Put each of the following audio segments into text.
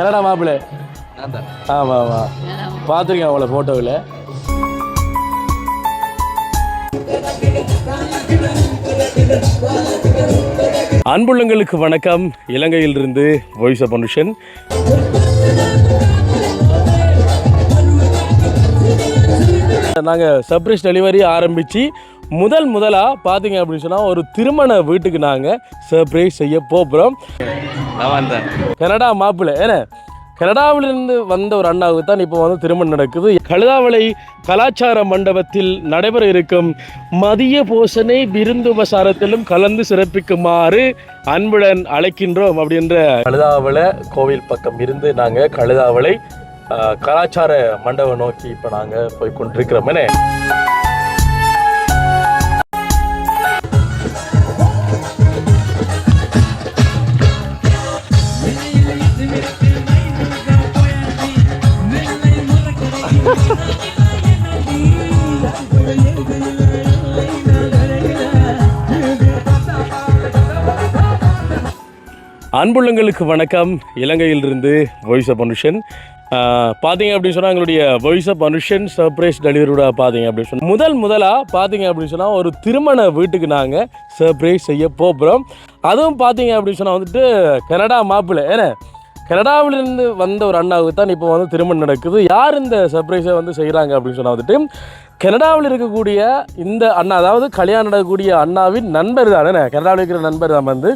Canada மாப்பிள்ளை. ஆமாம் ஆமாம், பார்த்துருக்கேன் அவங்கள ஃபோட்டோவில். அன்புள்ளங்களுக்கு வணக்கம். இலங்கையிலிருந்து வாய்ஸ் ஆஃப் மனுஷன். நாங்கள் சர்ப்ரைஸ் டெலிவரி ஆரம்பித்து முதலாக பார்த்தீங்க அப்படின்னு சொன்னால் ஒரு திருமண வீட்டுக்கு நாங்கள் சர்ப்ரைஸ் செய்ய போகிறோம். கனடா மாப்பிள்ளை ஏன்னா கனடாவிலிருந்து வந்த ஒரு அண்ணாவுக்கு தான் இப்போ வந்து திருமணம் நடக்குது. கழுதாவளை கலாச்சார மண்டபத்தில் நடைபெற இருக்கும் மதிய போஷணை விருந்துபசாரத்திலும் கலந்து சிறப்பிக்குமாறு அன்புடன் அழைக்கின்றோம் அப்படின்ற கழுதாவளை கோவில் பக்கம் இருந்து நாங்கள் கழுதாவளை கலாச்சார மண்டபம் நோக்கி இப்போ நாங்கள் போய் கொண்டிருக்கிறோமே. அன்புள்ளங்களுக்கு வணக்கம். இலங்கையிலிருந்து வாய்ஸ் ஆஃப் மனுஷன். பார்த்தீங்க அப்படின்னு சொன்னால் எங்களுடைய வாய்ஸ் ஆஃப் மனுஷன் சர்ப்ரைஸ் டெலிவரியோட பார்த்தீங்க அப்படின்னு சொன்னால் முதலாக பார்த்தீங்க அப்படின்னு சொன்னால் ஒரு திருமண வீட்டுக்கு நாங்கள் சர்ப்ரைஸ் செய்ய போகிறோம். அதுவும் பார்த்தீங்க அப்படின்னு சொன்னால் வந்துட்டு கனடா மாப்பிள்ளை ஏன்னா கனடாவிலிருந்து வந்த ஒரு அண்ணாவுக்கு தான் இப்போ வந்து திருமணம் நடக்குது. யார் இந்த சர்ப்ரைஸை வந்து செய்கிறாங்க அப்படின்னு சொன்னால் வந்துட்டு கனடாவில் இருக்கக்கூடிய இந்த அண்ணா, அதாவது கல்யாணம் நடக்கக்கூடிய அண்ணாவின் நண்பர் தான். கனடாவில் இருக்கிற நண்பர் தான் வந்து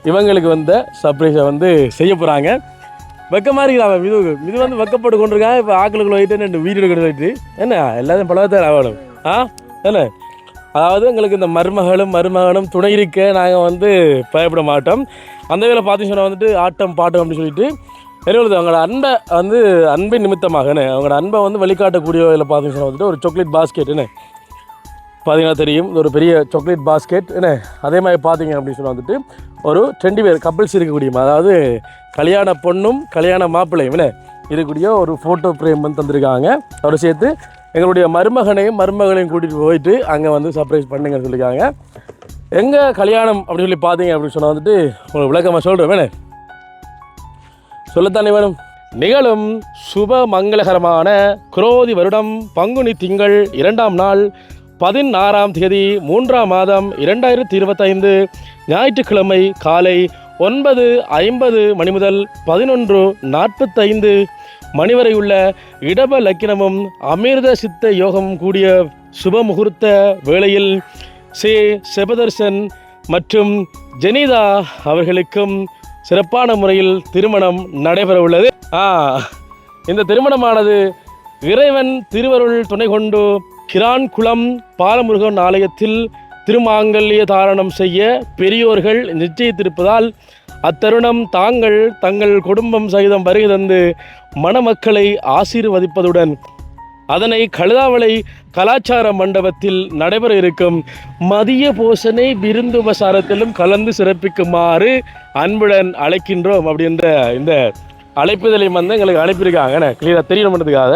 இவங்களுக்கு வந்த சர்ப்ரைஸை வந்து செய்ய போகிறாங்க. வெக்கமாக இருக்கிறாங்க. இது வந்து வெக்கப்பட்டு கொண்டிருக்காங்க. இப்போ ஆக்களுக்குள்ள போயிட்டு வீடியோ எடுக்கிறது என்ன எல்லாத்தையும் பழகத்தை ஆகணும். என்ன அதாவது எங்களுக்கு இந்த மருமகனும் துணை இருக்க நாங்கள் வந்து பயப்பட மாட்டோம். அந்த வேலை பார்த்து சொன்னால் வந்துட்டு ஆட்டம் பாட்டம் அப்படின்னு சொல்லிட்டு தெரியுது. அவங்களோட அன்பை வந்து அன்பின் நிமித்தமாக அவங்களோட அன்பை வந்து வெளிக்காட்டக்கூடிய இதில் பார்த்து சொன்னால் வந்துட்டு ஒரு சாக்லேட் பாஸ்கெட் பார்த்தீங்கன்னா தெரியும். ஒரு பெரிய சாக்லேட் பாஸ்கெட் அதே மாதிரி பார்த்தீங்க அப்படின்னு சொன்னால் வந்துட்டு ஒரு 2 பேர் கப்பிள்ஸ் இருக்கக்கூடிய, அதாவது கல்யாண பொண்ணும் கல்யாண மாப்பிள்ளையும் இருக்கக்கூடிய ஒரு ஃபோட்டோ ஃப்ரேம் வந்து தந்திருக்காங்க. அவரை சேர்த்து எங்களுடைய மருமகளையும் கூட்டிகிட்டு போயிட்டு அங்கே வந்து சர்ப்ரைஸ் பண்ணுங்கன்னு சொல்லியிருக்காங்க. எங்கள் கல்யாணம் அப்படின்னு சொல்லி பார்த்தீங்க அப்படின்னு சொன்னால் வந்துட்டு உங்களுக்கு விளக்கமாக சொல்கிறேன். சொல்லத்தானே வேணும். நிகழும் சுப மங்களகரமான குரோதி வருடம் பங்குனி திங்கள் 2ஆம் நாள் 16ஆம் தேதி 3ஆம் மாதம் 2025 ஞாயிற்றுக்கிழமை காலை 9:50 மணி முதல் 11:45 மணி வரை உள்ள இடப லக்கினமும் அமிர்த சித்த யோகமும் கூடிய சுப முகூர்த்த வேளையில் செபதர்சன் மற்றும் ஜெனிதா அவர்களுக்கும் சிறப்பான முறையில் திருமணம் நடைபெற உள்ளது. இந்த திருமணமானது இறைவன் திருவருள் துணை கொண்டு கிரான்குளம் பாலமுருகன் ஆலயத்தில் திருமாங்கல்ய தாரணம் செய்ய பெரியோர்கள் நிச்சயித்திருப்பதால் அத்தருணம் தங்கள் குடும்பம் சகிதம் வருகை தந்து மணமக்களை ஆசீர்வதிப்பதுடன் அதனை கழுதாவளை கலாச்சார மண்டபத்தில் நடைபெற இருக்கும் மதிய போஷணை விருந்துபசாரத்திலும் கலந்து சிறப்பிக்குமாறு அன்புடன் அழைக்கின்றோம் அப்படின்ற இந்த அழைப்புதலையும் வந்து எங்களுக்கு அனுப்பியிருக்காங்க. கிளியராக தெரியணுன்றதுக்காக.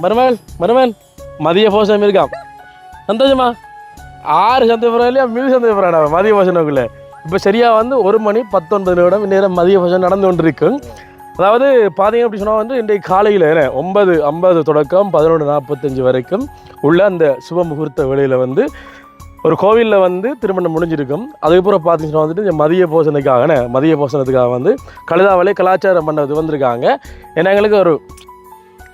மருமகன் மதிய போஷணம் இருக்கான். சந்தோஷமா 6 சந்தோஷம் இல்லையா? மிக சந்தோஷப்படுறாங்க மதிய போஷணக்குள்ளே. இப்போ சரியாக வந்து 1:19 இந்நேரம் மதிய போஷணம் நடந்து கொண்டிருக்கு. அதாவது பார்த்தீங்க அப்படி சொன்னால் வந்து இன்றைக்கு காலையில் 9:50 தொடக்கம் 11:45 வரைக்கும் உள்ள அந்த சுப முகூர்த்த வேளையில் வந்து ஒரு கோவிலில் வந்து திருமணம் முடிஞ்சிருக்கும். அதுக்கப்புறம் பார்த்தீங்கன்னா வந்துட்டு மதிய போஷணத்துக்காக வந்து கழுதாவளை கலாச்சார மண்டபத்துக்கு வந்திருக்காங்க. ஏன்னா எங்களுக்கு ஒரு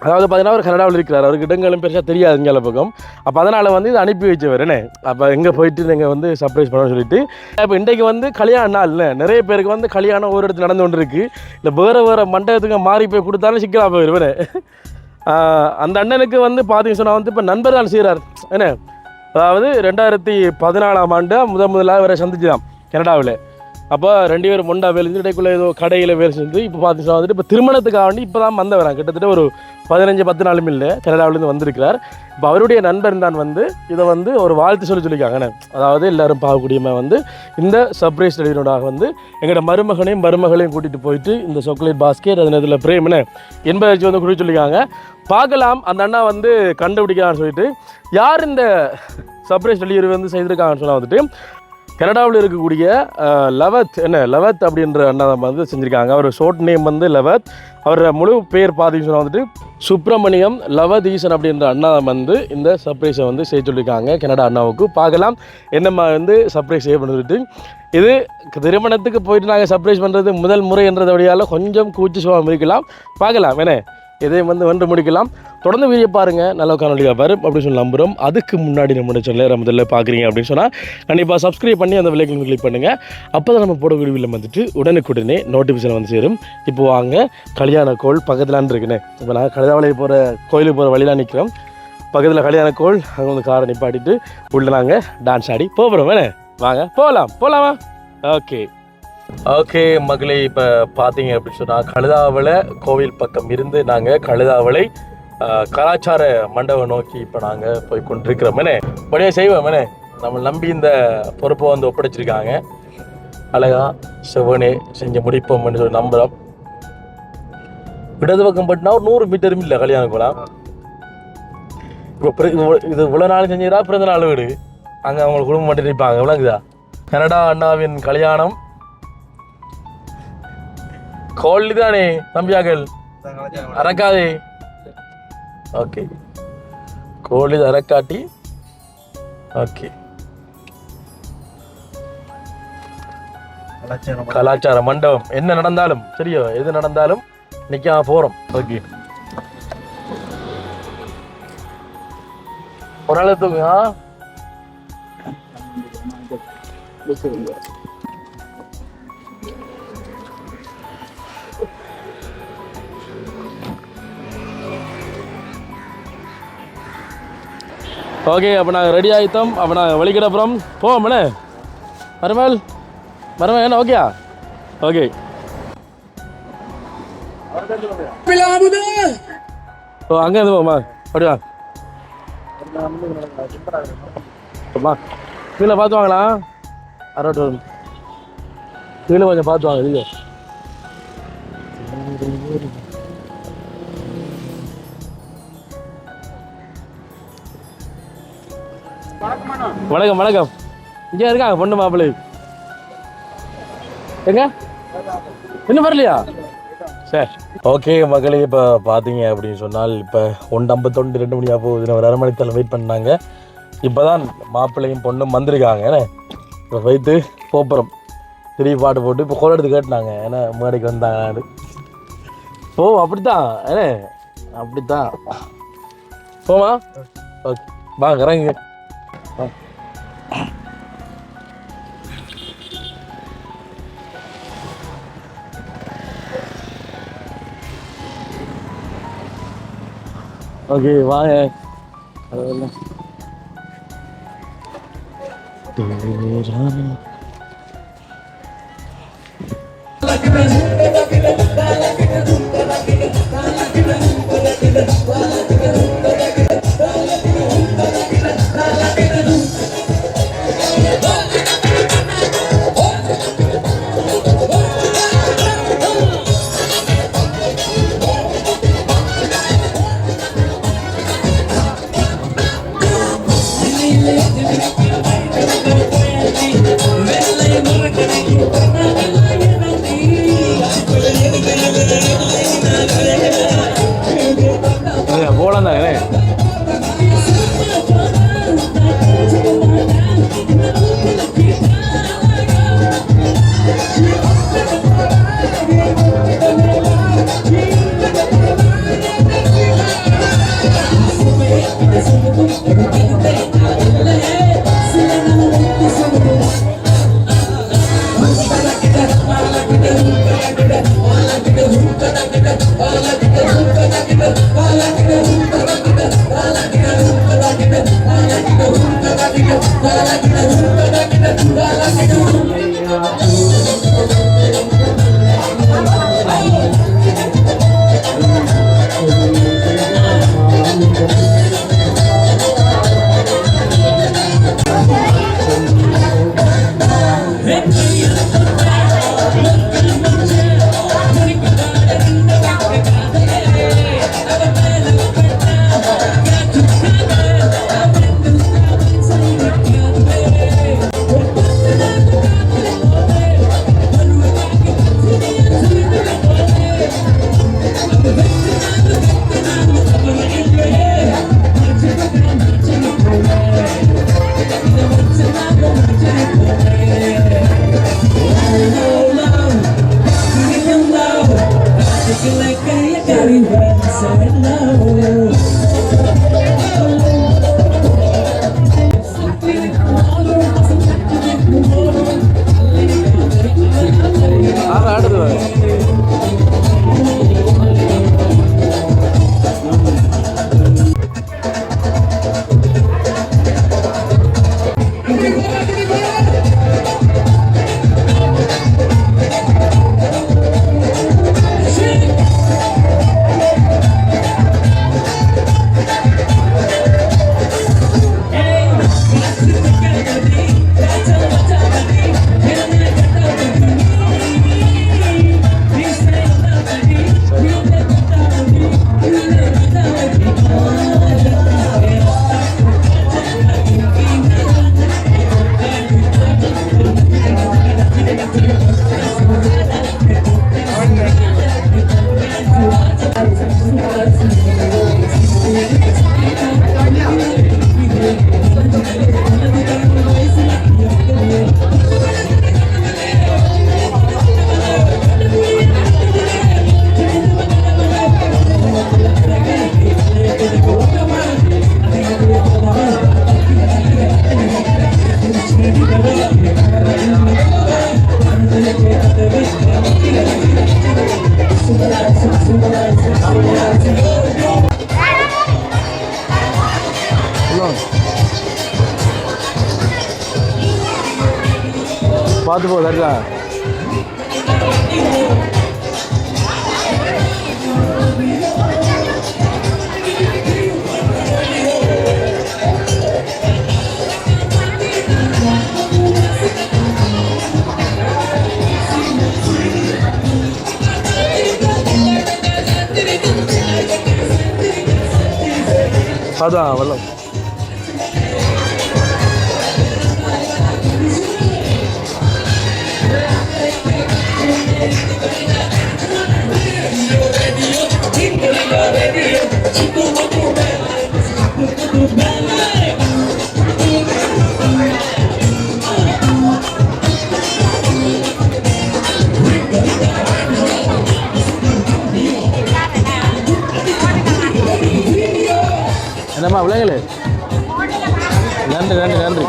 அதாவது பார்த்தீங்கன்னா அவர் கனடாவில் இருக்கிறார். அவருக்கு இடங்களும் பெருசாக தெரியாது இங்கே பக்கம். அப்போ அதனால் வந்து இதை அனுப்பி வச்சவர் அப்போ எங்கே போயிட்டு நீங்கள் வந்து சர்ப்ரைஸ் பண்ண சொல்லிட்டு இப்போ இன்றைக்கு வந்து கல்யாண நாள் நிறைய பேருக்கு வந்து கல்யாணம் ஒரு இடத்துல நடந்து கொண்டு இருக்குது. இல்லை வேறு மண்டபத்துக்கு மாறி போய் கொடுத்தாலும் சிக்கலாக போயிடுவேன். அந்த அண்ணனுக்கு வந்து பார்த்தீங்கன்னு சொன்னால் வந்து இப்போ நண்பர் தான் செய்கிறார். அதாவது 2014ஆம் ஆண்டு முதலாக வேறு சந்திச்சுதான் கனடாவில். அப்போ 2 பேரும் மொண்டா வேலை செஞ்சு இடைக்குள்ளே ஏதோ கடையில் வேலை செஞ்சு இப்போ பார்த்தீங்கன்னா வந்துட்டு இப்போ திருமணத்துக்காக வேண்டி இப்போ தான் வந்த வராங்க. கிட்டத்தட்ட ஒரு 15-10 நாளும் இல்லை கனடாவிலேருந்து வந்திருக்கிறார். இப்போ அவருடைய நண்பர் தான் வந்து இதை வந்து ஒரு வாழ்த்து சொல்லியிருக்காங்க. அதாவது எல்லோரும் பார்க்கக்கூடியமாக வந்து இந்த சர்ப்ரைஸ் டெலிவரியோடாக வந்து எங்களோட மருமகளையும் கூட்டிகிட்டு போயிட்டு இந்த சாக்லேட் பாஸ்கெட் அதன் இதில் பிரேம்னு என்பதை வந்து குறித்து சொல்லியிருக்காங்க. பார்க்கலாம் அந்த அண்ணா வந்து கண்டுபிடிக்கலான்னு சொல்லிட்டு யார் இந்த சர்ப்ரைஸ் டெலிவரி வந்து செய்திருக்காங்கன்னு சொன்னால் வந்துட்டு கனடாவில் இருக்கக்கூடிய லவத் அப்படின்ற அண்ணா வந்து செஞ்சுருக்காங்க. அவர் ஷார்ட் நேம் வந்து லவத். அவரோட முழு பேர் பார்த்தீங்கன்னா வந்துட்டு சுப்பிரமணியம் லவதீசன் அப்படின்ற அண்ணா வந்து இந்த சர்ப்ரைஸை வந்து செய்ய சொல்லியிருக்காங்க கனடா அண்ணாவுக்கு. பார்க்கலாம் என்னம்மா வந்து சர்ப்ரைஸ் செய்ய பண்ணிட்டு. இது திருமணத்துக்கு போயிட்டு நாங்கள் சர்ப்ரைஸ் பண்ணுறது முதல் முறை என்றதை வழியால் கொஞ்சம் கூச்சி சுவாமம் இருக்கலாம். பார்க்கலாம் என்ன இதையும் வந்து வென்று முடிக்கலாம். தொடர்ந்து வீடியோ பாருங்கள், நல்ல காணொலியாக வரும் அப்படின்னு சொல்லி நம்புகிறோம். அதுக்கு முன்னாடி நம்மளுடைய சேனலை முதல்ல பார்க்குறீங்க அப்படின்னு சொன்னால் கண்டிப்பாக சப்ஸ்கிரைப் பண்ணி அந்த விலைக்கு கிளிக் பண்ணுங்கள். அப்போ தான் நம்ம போட வீடியோவில் வந்துட்டு உடனுக்குடனே நோட்டிஃபிகேஷன் வந்து சேரும். இப்போ வாங்க, கல்யாண கோள் பக்கத்துலான்னு இருக்குண்ணே. இப்போ நான் கழுதாவளை போகிற கோயிலுக்கு போகிற வழியில் நிற்கிறோம். பக்கத்தில் கல்யாண கோள், அங்கே வந்து காரை நிப்பாட்டிட்டு உள்ளே நாங்கள் டான்ஸ் ஆடி போகிறோம். வேணே வாங்க போகலாமா? ஓகே மகளே, இப்போ பார்த்தீங்க அப்படின்னு சொன்னால் கழுதாவளை கோவில் பக்கம் இருந்து நாங்கள் கழுதாவளை கலாச்சார மண்டபம் நோக்கி இப்போ நாங்கள் போய் கொண்டிருக்கிறோம். படியே செய்வோம். நம்ம நம்பி இந்த பொறுப்பை வந்து ஒப்படைச்சிருக்காங்க. அழகா செவனே செஞ்சு முடிப்போம்னு சொல்லி நம்புகிறோம். இடது பக்கம் பட்டினா ஒரு 100 மீட்டரும் இல்லை கல்யாணம் போகலாம். இப்போ இது இவ்வளோ நாள் செஞ்சுக்கிறா பிறந்த நாள் வீடு அங்கே அவங்க குடும்பம் மட்டும் நிற்பாங்க. விளங்குதா? கனடா அண்ணாவின் கல்யாணம் கோழி தானே தம்பியாக்கள், அறக்காதே. ஓகே, கோழி அறக்காட்டி. ஓகே, கலாச்சார மண்டபம். என்ன நடந்தாலும் சரியோ, எது நடந்தாலும் நிற்காம போகிறோம். ஓகே, ஒரு நாள் தூங்க. ஓகே, அப்போ நாங்கள் ரெடி ஆகிட்டோம். அப்போ நாங்கள் வழிகிடப்புறம் போவோம்ண்ணே. மருமேல் என்ன ஓகேயா? ஓகே, ஓ அங்கே இருந்து போமா அப்படியா? கீழே பார்த்து வாங்களா? அரோட்டு கீழே கொஞ்சம் பார்த்து வாங்க. இல்லை வணக்கம். இங்கே இருக்காங்க பொண்ணு மாப்பிள்ளை. எங்க இன்னும் வரலையா? சரி, ஓகே மகளே, இப்போ பார்த்தீங்க அப்படின்னு சொன்னால் இப்போ 1:51 2 மணியாக போகுது. ஒரு அரை மணித்தலை வெயிட் பண்ணாங்க. இப்போ தான் மாப்பிள்ளையும் பொண்ணும் வந்திருக்காங்க. இப்போ வைத்து போப்புறோம். திரும்பி பாட்டு போட்டு இப்போ கோல் எடுத்து கேட்டினாங்க. ஏன்னா முன்னாடிக்கு வந்தாங்க. ஓ அப்படித்தான் அப்படித்தான் போமா. ஓகே வாங்க இறங்குங்க. ஓகே வாங்க. போலாம் தானே. பார்த்து போ சரிதா. அதான் வெள்ளம். என்னம்மா விளையாடல? நன்றி நன்றி நன்றி.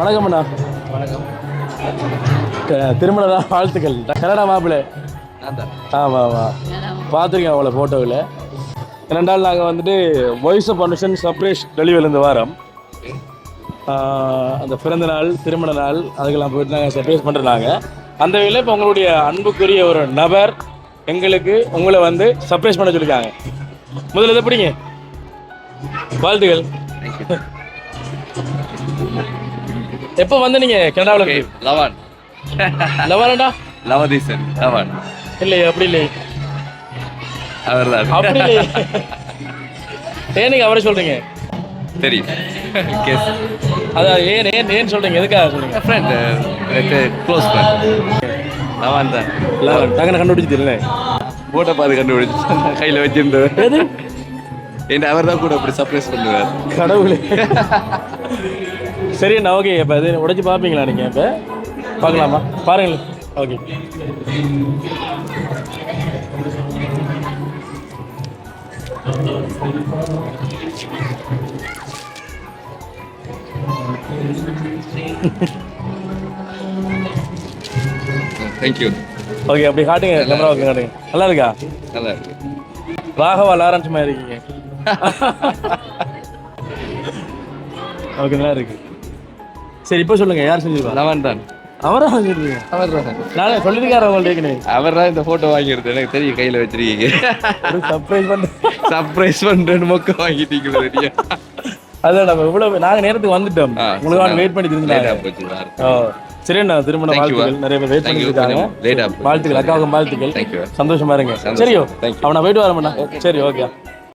வணக்கம் அண்ணா. வணக்கம். திருமண வாழ்த்துக்கள். கனடா மாப்பிள்ளை. ஆமாம் ஆமாம், பார்த்துருக்கேன் அவங்கள ஃபோட்டோவில். ரெண்டாள் நாங்கள் வந்துட்டு வாய்ஸ் ஆஃப் ஃபவுண்டேஷன் சர்ப்ரைஸ் டெலிவரிலேருந்து வாரோம். அந்த பிறந்த நாள், திருமண நாள், அதுக்கெல்லாம் போயிட்டு நாங்கள் சர்ப்ரைஸ் பண்ணுறாங்க. அந்த வேளையில் இப்போ உங்களுடைய அன்புக்குரிய ஒரு நபர் எங்களுக்கு உங்களை வந்து சர்ப்ரைஸ் பண்ண சொல்லியிருக்காங்க. முதல்ல இதை பிடிங்க, வாழ்த்துக்கள். எப்போ வந்து நீங்கள் கனடாவில்? லவன். லவனடா? லவதீசன் லவன். இல்லையே, அப்படி இல்லை. அவர் தான். அப்படி இல்லை. ஏன் அவரை சொல்கிறீங்க? தெரியும். கேஸ் அதான் ஏன் ஏன் ஏன் சொல்கிறீங்க? எதுக்காக சொல்கிறீங்க? ஃப்ரெண்ட், எனக்கு க்ளோஸ் ஃப்ரெண்ட். லவன் தான். லவன் டக்குன்னு கண்டுபிடிச்சி தெரியல. போட்டோ பார்த்து கண்டுபிடிச்சு கையில் வச்சிருந்தவர். எது? என்ன அவர் தான் கூட அப்படி சர்ப்ரைஸ் பண்ணுவார். கடவுளே. சரிண்ணா, ஓகே. இப்போ அது உடைச்சி பார்ப்பீங்களா நீங்கள்? இப்போ பார்க்கலாமா? பாருங்கள். ஓகே. தேங்க்யூ. ஓகே, அப்படி காட்டுங்க, கேமரா ஓகே காட்டுங்க. நல்லா இருக்கா? நல்லா இருக்கு. ராகவா லாரன்ஸ் மாதிரி இருக்கீங்க. ஓகே, நல்லா இருக்கு. சரி, இப்போ சொல்லுங்க, யார் செஞ்சிருக்கா? லவன் தான். அவரா செஞ்சிருக்கீங்க? அவர் தான். நானே சொல்லியிருக்காரு உங்கள்ட்ட. அவர் தான் இந்த ஃபோட்டோ வாங்கிடுது. எனக்கு தெரியும், கையில் வச்சிருக்கீங்க. சர்ப்ரைஸ் பண்ண சர்ப்ரைஸ் பண்ணுறேன்னு மொக்க வாங்கிட்டீங்க. தெரியும். அதான் நம்ம இவ்வளவு நாங்கள் நேரத்துக்கு வந்துட்டோம். உங்களுக்கு வெயிட் பண்ணி தெரிஞ்சுக்கலாம். ஓ சரிண்ணா, திருமண வாழ்த்துக்கள். நிறைய பேர் வெயிட் பண்ணிருக்காங்க. வாழ்த்துக்கள், அக்காவுக்கும் வாழ்த்துக்கள். சந்தோஷமா இருங்க. சரியோ, அவனை போயிட்டு வரமாண்ணா. சரி, ஓகே.